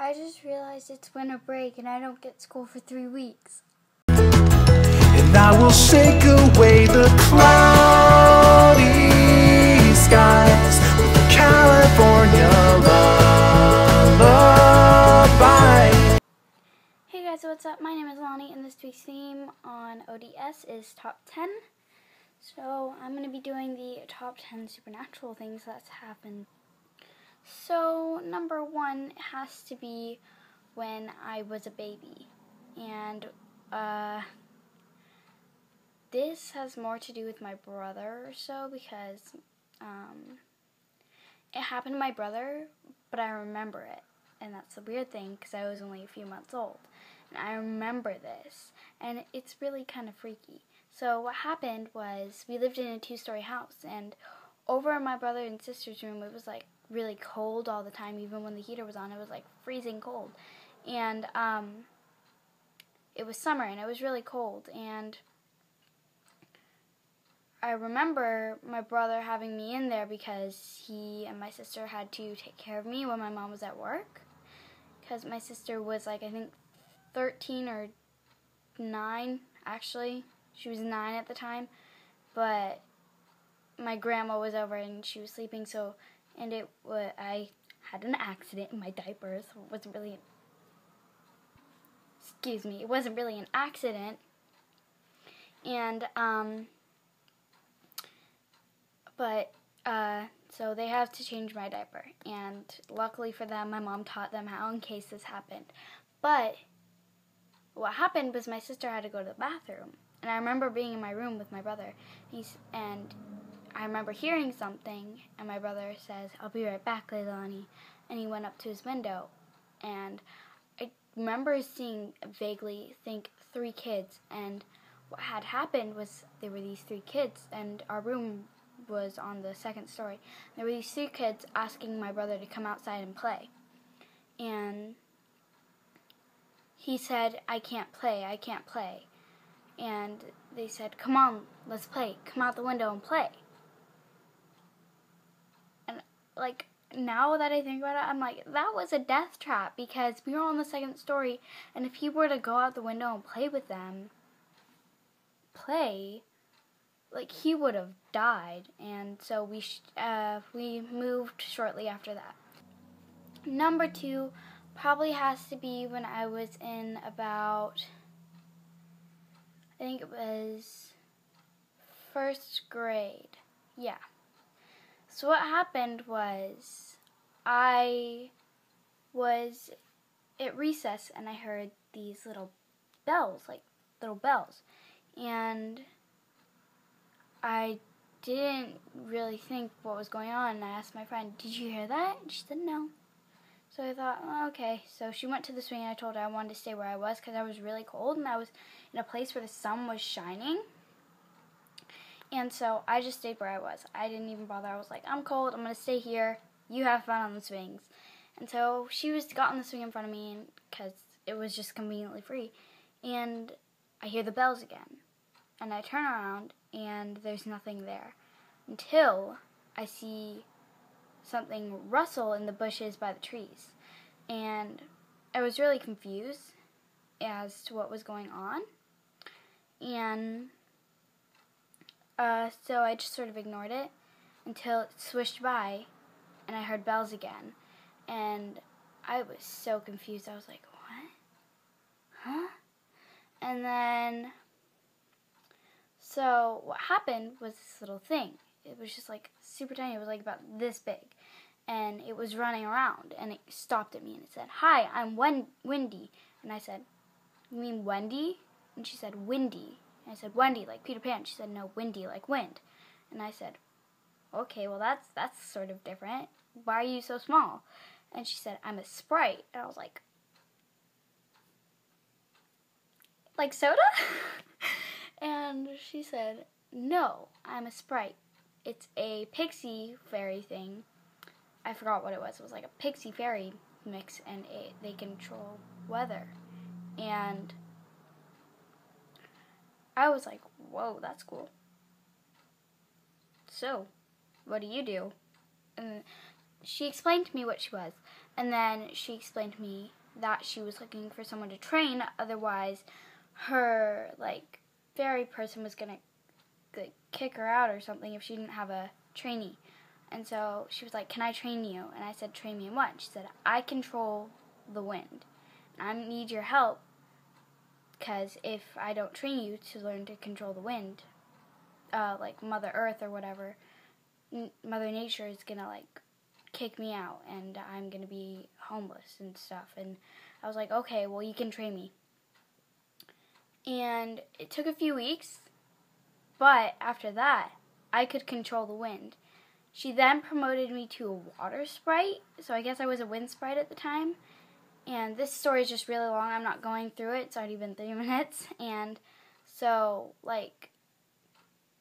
I just realized it's winter break and I don't get school for 3 weeks. And I will shake away the cloudy skies with a California lullaby. Hey guys, what's up? My name is Lani and this week's theme on ODS is Top 10. So I'm going to be doing the Top 10 supernatural things that's happened. So number 1 has to be when I was a baby. And this has more to do with my brother or so because it happened to my brother, but I remember it. And that's the weird thing because I was only a few months old. And I remember this. And it's really kind of freaky. So what happened was we lived in a 2-story house. And over in my brother and sister's room, it was like really cold all the time. Even when the heater was on, it was like freezing cold. And it was summer and it was really cold. And I remember my brother having me in there because he and my sister had to take care of me when my mom was at work. Because my sister was like, I think 13 or 9, actually. She was 9 at the time. But my grandma was over and she was sleeping, so, and I had an accident in my diapers. It wasn't really an accident. And, so they have to change my diaper. And luckily for them, my mom taught them how in case this happened. But what happened was my sister had to go to the bathroom. And I remember being in my room with my brother. And I remember hearing something. And my brother says, "I'll be right back, Lani." And he went up to his window. And I remember seeing, vaguely, 3 kids. And what had happened was there were these 3 kids. And our room was on the 2nd story. There were these 3 kids asking my brother to come outside and play. And he said, I can't play. And they said, "Come on, let's play. Come out the window and play." And, like, now that I think about it, I'm like, that was a death trap because we were on the 2nd story, and if he were to go out the window and play with them, like, he would have died. And so we moved shortly after that. Number 2 probably has to be when I was in about, I think it was 1st grade. Yeah. So what happened was I was at recess and I heard these little bells. And I didn't really think what was going on. And I asked my friend, "Did you hear that?" And she said no. So I thought, oh, okay. So she went to the swing and I told her I wanted to stay where I was because I was really cold and I was in a place where the sun was shining. And so I just stayed where I was. I didn't even bother. I was like, I'm cold. I'm going to stay here. You have fun on the swings. And so she got on the swing in front of me because it was just conveniently free. And I hear the bells again. And I turn around and there's nothing there until I see something rustle in the bushes by the trees. And I was really confused as to what was going on. And so I just sort of ignored it until it swished by and I heard bells again. And I was so confused. I was like, what? Huh? And then, so what happened was this little thing. It was just like super tiny. It was like about this big. And it was running around. And it stopped at me and it said, "Hi, I'm Wendy." And I said, "You mean Wendy?" And she said, "Windy." And I said, "Wendy, like Peter Pan." She said, "No, windy, like wind." And I said, "Okay, well that's sort of different. Why are you so small?" And she said, "I'm a sprite." And I was like soda? And she said, "No, I'm a sprite. It's a pixie fairy thing." I forgot what it was. It was like a pixie fairy mix, and they control weather. And I was like, whoa, that's cool. "So, what do you do?" And she explained to me what she was. And then she explained to me that she was looking for someone to train, otherwise her, like, fairy person was going to, like, kick her out or something if she didn't have a trainee. And so she was like, can I train you? And I said, train me in what? She said, I control the wind. I need your help, because if I don't train you to learn to control the wind, like Mother Earth or whatever, Mother Nature is going to, like, kick me out, and I'm going to be homeless and stuff. And I was like, okay, well, you can train me. And it took a few weeks, but after that, I could control the wind. She then promoted me to a water sprite, so I guess I was a wind sprite at the time. And this story is just really long. I'm not going through it. It's already been 3 minutes. And so, like,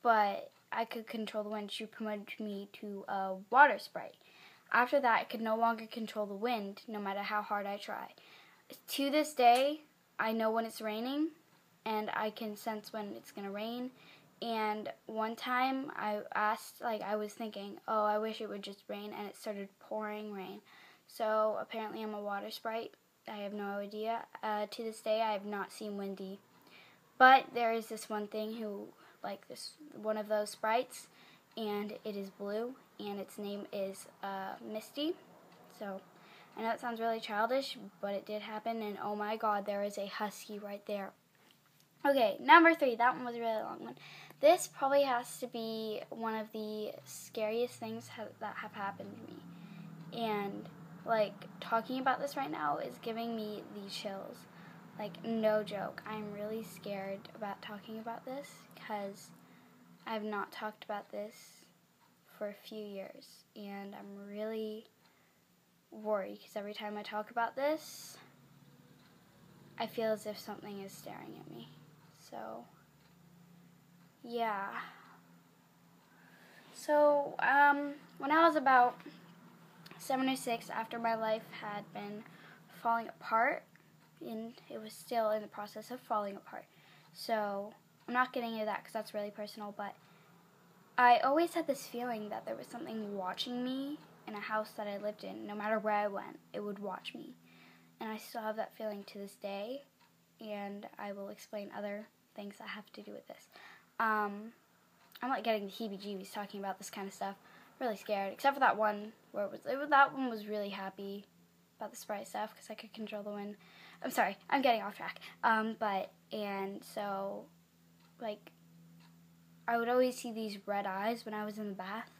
but I could control the wind. She promoted me to a water sprite. After that, I could no longer control the wind, no matter how hard I try. To this day, I know when it's raining, and I can sense when it's going to rain. And one time, I asked, like, I was thinking, oh, I wish it would just rain, and it started pouring rain. So apparently I'm a water sprite. I have no idea. To this day, I have not seen Wendy. But there is this one thing who, like, this one of those sprites, and it is blue, and its name is Misty. So I know it sounds really childish, but it did happen, and oh my god, there is a husky right there. Okay, number 3. That one was a really long one. This probably has to be one of the scariest things that have happened to me. And, like, talking about this right now is giving me the chills. Like, no joke. I'm really scared about talking about this because I've not talked about this for a few years. And I'm really worried because every time I talk about this, I feel as if something is staring at me. So, yeah. So, when I was about 7 or 6, after my life had been falling apart, and it was still in the process of falling apart. So, I'm not getting into that because that's really personal, but I always had this feeling that there was something watching me in a house that I lived in. No matter where I went, it would watch me. And I still have that feeling to this day, and I will explain other things that have to do with this. I'm like getting the heebie-jeebies talking about this kind of stuff. Really scared, except for that one where that one was really happy about the sprite stuff because I could control the wind. I'm sorry, I'm getting off track. And so, like, I would always see these red eyes when I was in the bath,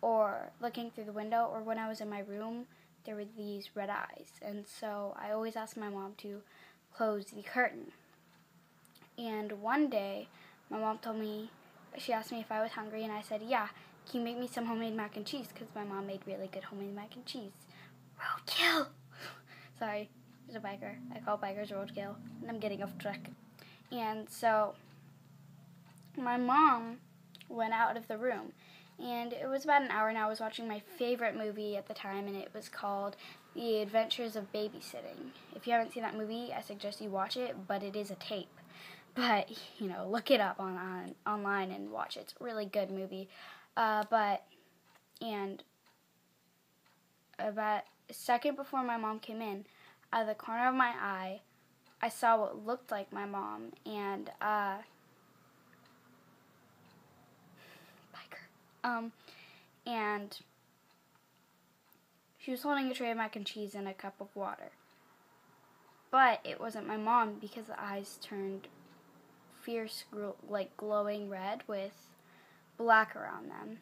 or looking through the window, or when I was in my room, there were these red eyes. And so I always asked my mom to close the curtain. And one day, my mom told me, she asked me if I was hungry, and I said, yeah, can you make me some homemade mac and cheese? Because my mom made really good homemade mac and cheese. Roadkill! Sorry, there's a biker. I call bikers roadkill, and I'm getting off track. And so, my mom went out of the room, and it was about an hour, and I was watching my favorite movie at the time, and it was called The Adventures of Babysitting. If you haven't seen that movie, I suggest you watch it, but it is a tape. But, you know, look it up online and watch it. It's a really good movie. And about a second before my mom came in, out of the corner of my eye, I saw what looked like my mom, and, biker. And she was holding a tray of mac and cheese and a cup of water. But it wasn't my mom because the eyes turned fierce, like glowing red with black around them.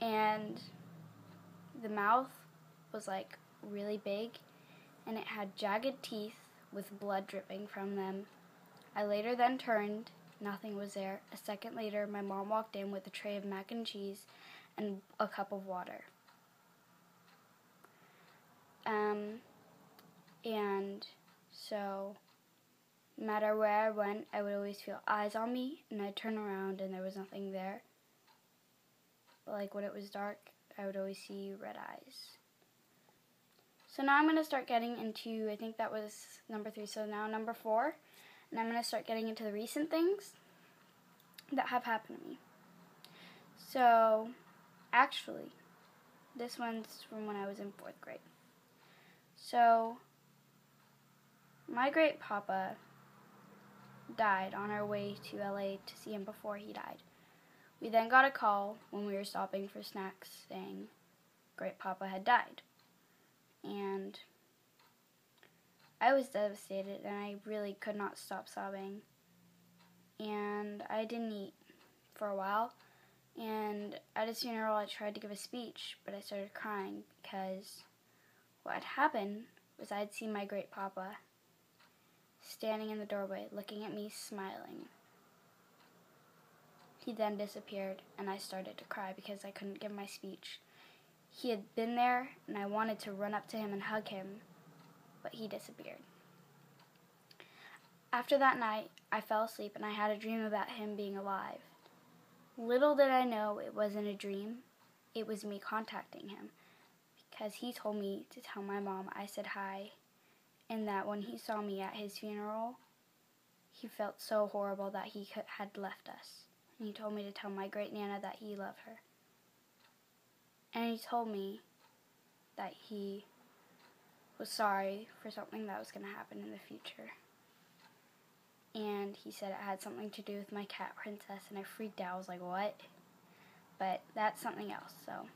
And the mouth was like really big, and it had jagged teeth with blood dripping from them. I later then turned, nothing was there. A second later, my mom walked in with a tray of mac and cheese and a cup of water. And so, no matter where I went, I would always feel eyes on me, and I'd turn around and there was nothing there. But like when it was dark, I would always see red eyes. So now I'm going to start getting into, I think that was number 3, so now number 4. And I'm going to start getting into the recent things that have happened to me. So, actually, This one's from when I was in 4th grade. So, my great papa died on our way to LA to see him before he died. We then got a call when we were stopping for snacks saying great papa had died. And I was devastated and I really could not stop sobbing. And I didn't eat for a while. And at his funeral I tried to give a speech, but I started crying because what had happened was I'd seen my great papa standing in the doorway looking at me smiling. He then disappeared and I started to cry because I couldn't give my speech. He had been there and I wanted to run up to him and hug him, but he disappeared. After that night, I fell asleep and I had a dream about him being alive. Little did I know it wasn't a dream, it was me contacting him, because he told me to tell my mom I said hi, and that when he saw me at his funeral, he felt so horrible that he had left us. And he told me to tell my great Nana that he loved her. And he told me that he was sorry for something that was going to happen in the future. And he said it had something to do with my cat, Princess, and I freaked out. I was like, what? But that's something else, so.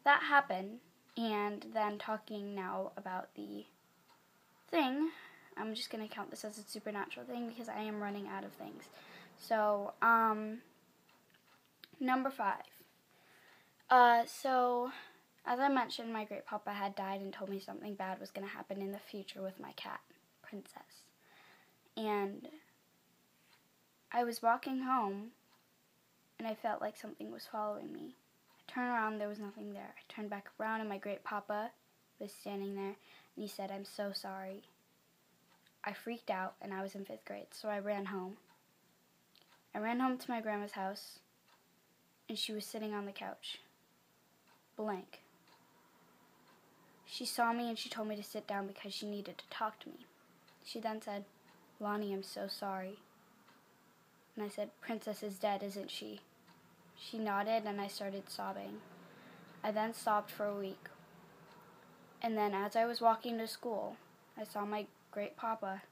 That happened, and then talking now about the thing, I'm just going to count this as a supernatural thing because I am running out of things. So, number 5. So, as I mentioned, my great papa had died and told me something bad was going to happen in the future with my cat, Princess. And I was walking home, and I felt like something was following me. I turned around, there was nothing there. I turned back around, and my great papa was standing there, and he said, "I'm so sorry." I freaked out, and I was in 5th grade, so I ran home. I ran home to my grandma's house, and she was sitting on the couch, blank. She saw me, and she told me to sit down because she needed to talk to me. She then said, "Lani, I'm so sorry." And I said, "Princess is dead, isn't she?" She nodded and I started sobbing. I then sobbed for a week. And then as I was walking to school, I saw my great papa,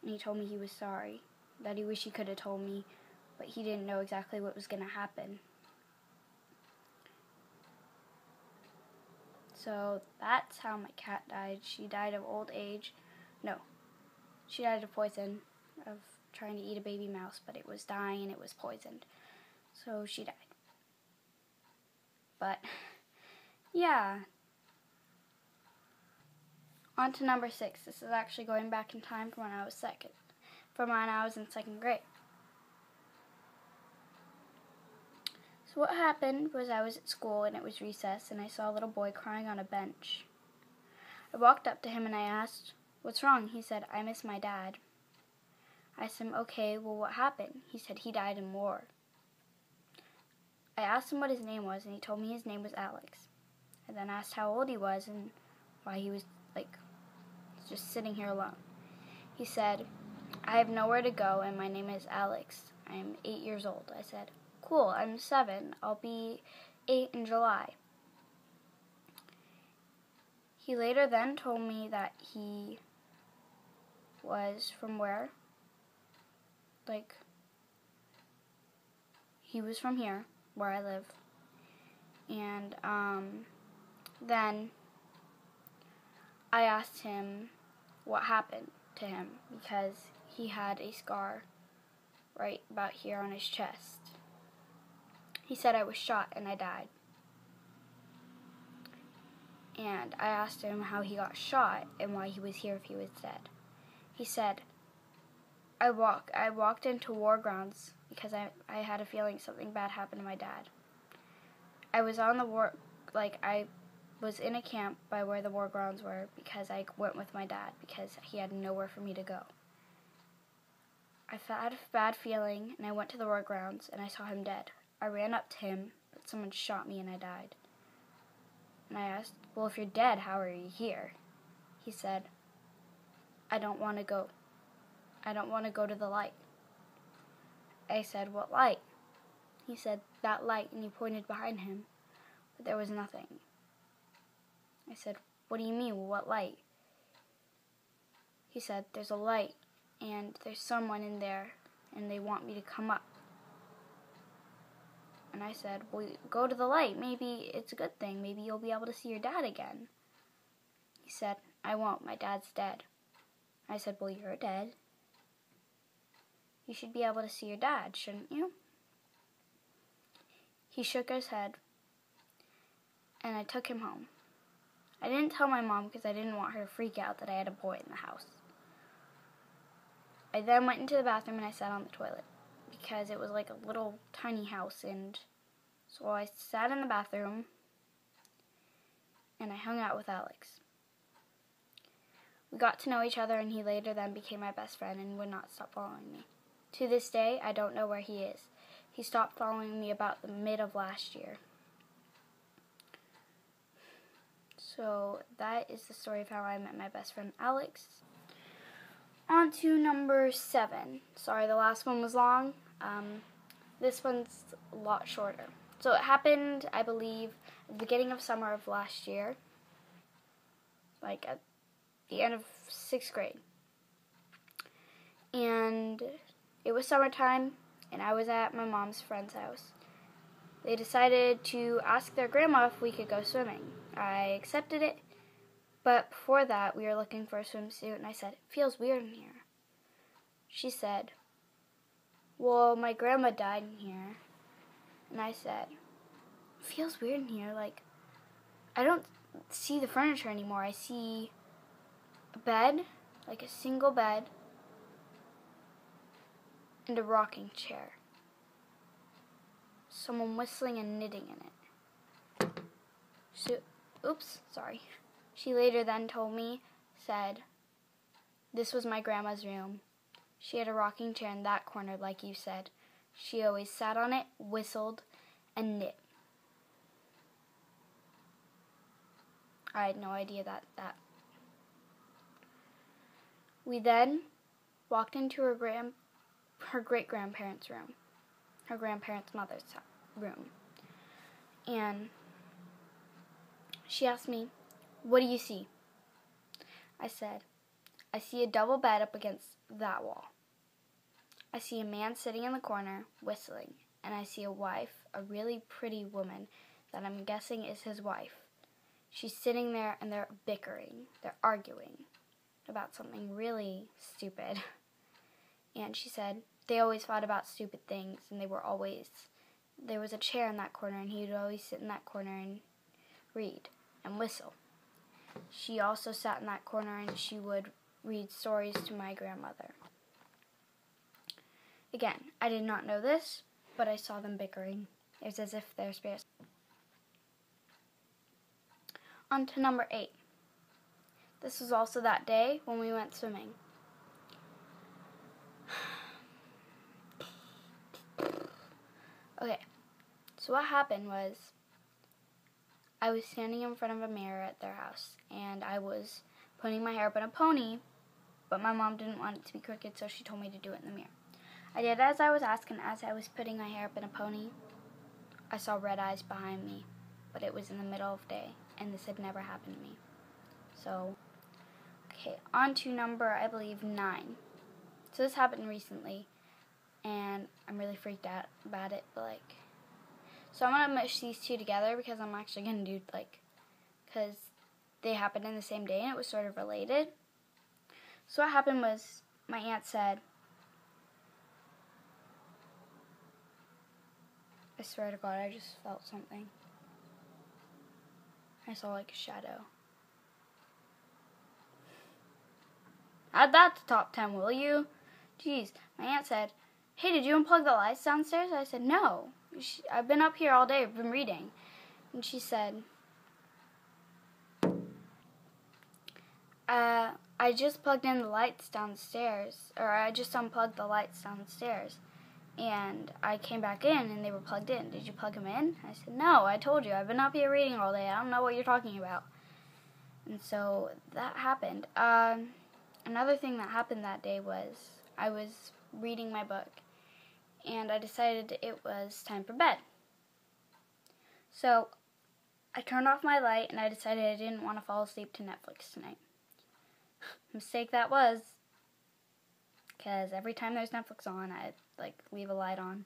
and he told me he was sorry, that he wished he could have told me, but he didn't know exactly what was going to happen. So that's how my cat died. She died of old age. No. She died of poison, of trying to eat a baby mouse, but it was dying and it was poisoned. So she died. But, yeah. On to number 6. This is actually going back in time from when I was in 2nd grade. So what happened was I was at school and it was recess and I saw a little boy crying on a bench. I walked up to him and I asked, "What's wrong?" He said, "I miss my dad." I asked him, "Okay, well what happened?" He said he died in war. I asked him what his name was and he told me his name was Alex. I then asked how old he was and why he was just sitting here alone. He said, "I have nowhere to go and my name is Alex. I am 8 years old." I said, "Cool, I'm 7. I'll be 8 in July." He later then told me that he was from where? He was from here, where I live. And then I asked him what happened to him because he had a scar right about here on his chest. He said, "I was shot and I died." And I asked him how he got shot and why he was here if he was dead. He said, I walked into war grounds because I had a feeling something bad happened to my dad. I was on the war, I was in a camp by where the war grounds were because I went with my dad because he had nowhere for me to go. I had a bad feeling and I went to the war grounds and I saw him dead. I ran up to him, but someone shot me and I died. And I asked, "Well, if you're dead, how are you here?" He said, I don't want to go to the light." I said, "What light?" He said, "That light," and he pointed behind him, but there was nothing. I said, "What do you mean, what light?" He said, "There's a light, and there's someone in there, and they want me to come up." And I said, "Well, go to the light. Maybe it's a good thing. Maybe you'll be able to see your dad again." He said, "I won't. My dad's dead." I said, "Well, you're dead. You should be able to see your dad, shouldn't you?" He shook his head, and I took him home. I didn't tell my mom because I didn't want her to freak out that I had a boy in the house. I then went into the bathroom and I sat on the toilet because it was like a little tiny house, and so I sat in the bathroom and I hung out with Alex. We got to know each other, and he later then became my best friend and would not stop following me. To this day, I don't know where he is. He stopped following me about the mid of last year. So that is the story of how I met my best friend Alex. On to number 7. Sorry, the last one was long. This one's a lot shorter. So it happened, I believe, at the beginning of summer of last year, like at the end of 6th grade. And it was summertime, and I was at my mom's friend's house. They decided to ask their grandma if we could go swimming. I accepted it, but before that, we were looking for a swimsuit, and I said, "It feels weird in here." She said, "Well, my grandma died in here." And I said, "It feels weird in here. Like, I don't see the furniture anymore. I see a bed, like a single bed, and a rocking chair. Someone whistling and knitting in it." So, She later then told me, said, "This was my grandma's room. She had a rocking chair in that corner, like you said. She always sat on it, whistled, and knit." I had no idea that. We then walked into her great-grandparents' room, her grandparents' mother's room. And she asked me, "What do you see?" I said, "I see a double bed up against that wall. I see a man sitting in the corner, whistling, and I see a wife, a really pretty woman that I'm guessing is his wife. She's sitting there and they're bickering, they're arguing about something really stupid." And she said, "They always fought about stupid things, and there was a chair in that corner, and he would always sit in that corner and read and whistle. She also sat in that corner, and she would read stories to my grandmother." Again, I did not know this, but I saw them bickering. It was as if they're spirits. On to number 8. This was also that day when we went swimming. Okay, so what happened was I was standing in front of a mirror at their house, and I was putting my hair up in a pony, but my mom didn't want it to be crooked, so she told me to do it in the mirror. I did as I was asked, and as I was putting my hair up in a pony, I saw red eyes behind me, but it was in the middle of day, and this had never happened to me. So, okay, on to number, I believe, 9. So this happened recently, and I'm really freaked out about it, but so I'm going to mush these two together because I'm actually going to do, because they happened in the same day and it was sort of related. So what happened was my aunt said, I swear to God, I just felt something. I saw a shadow. Add that to top 10, will you? Jeez, my aunt said, "Hey, did you unplug the lights downstairs?" I said, "No. I've been up here all day. I've been reading." And she said, I just plugged in the lights downstairs, or I just unplugged the lights downstairs, and I came back in and they were plugged in. Did you plug them in?" I said, "No, I told you. I've been up here reading all day. I don't know what you're talking about." And so that happened. Another thing that happened that day was I was reading my book, and I decided it was time for bed. So I turned off my light and I decided I didn't want to fall asleep to Netflix tonight. Mistake that was, because every time there's Netflix on, I'd like leave a light on.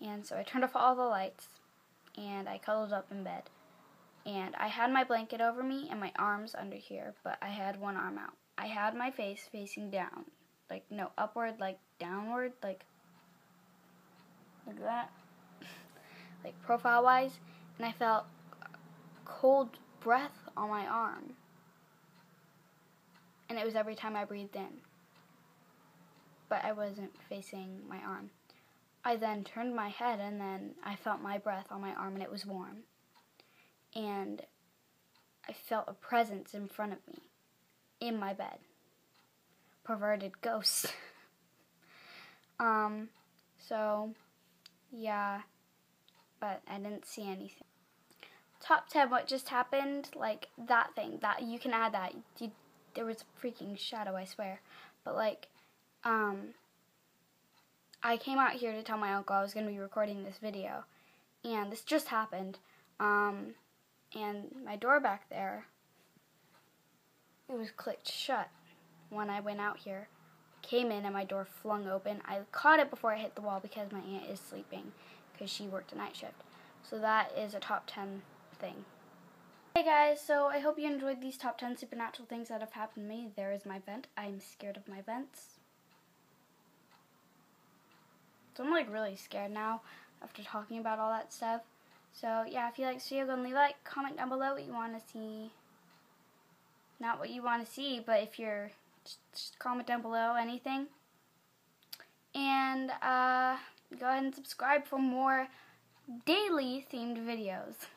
And so I turned off all the lights and I cuddled up in bed. And I had my blanket over me and my arms under here, but I had one arm out. I had my face facing down. Like, no, upward, like downward, like that. Like profile-wise. And I felt cold breath on my arm. And it was every time I breathed in. But I wasn't facing my arm. I then turned my head and then I felt my breath on my arm and it was warm. And I felt a presence in front of me, in my bed. Perverted ghost. So, yeah, but I didn't see anything. Top 10, what just happened, like, that thing, that, you can add that. There was a freaking shadow, I swear. But, like, I came out here to tell my uncle I was going to be recording this video. And this just happened. And my door back there, it was clicked shut when I went out here. Came in and my door flung open. I caught it before I hit the wall because my aunt is sleeping because she worked a night shift. So that is a top 10 thing. Hey guys, so I hope you enjoyed these top 10 supernatural things that have happened to me. There is my vent. I'm scared of my vents. So I'm like really scared now after talking about all that stuff. So yeah, if you like this video, go and leave a like, comment down below what you want to see. Not what you want to see, but if you're, just comment down below anything. And go ahead and subscribe for more daily themed videos.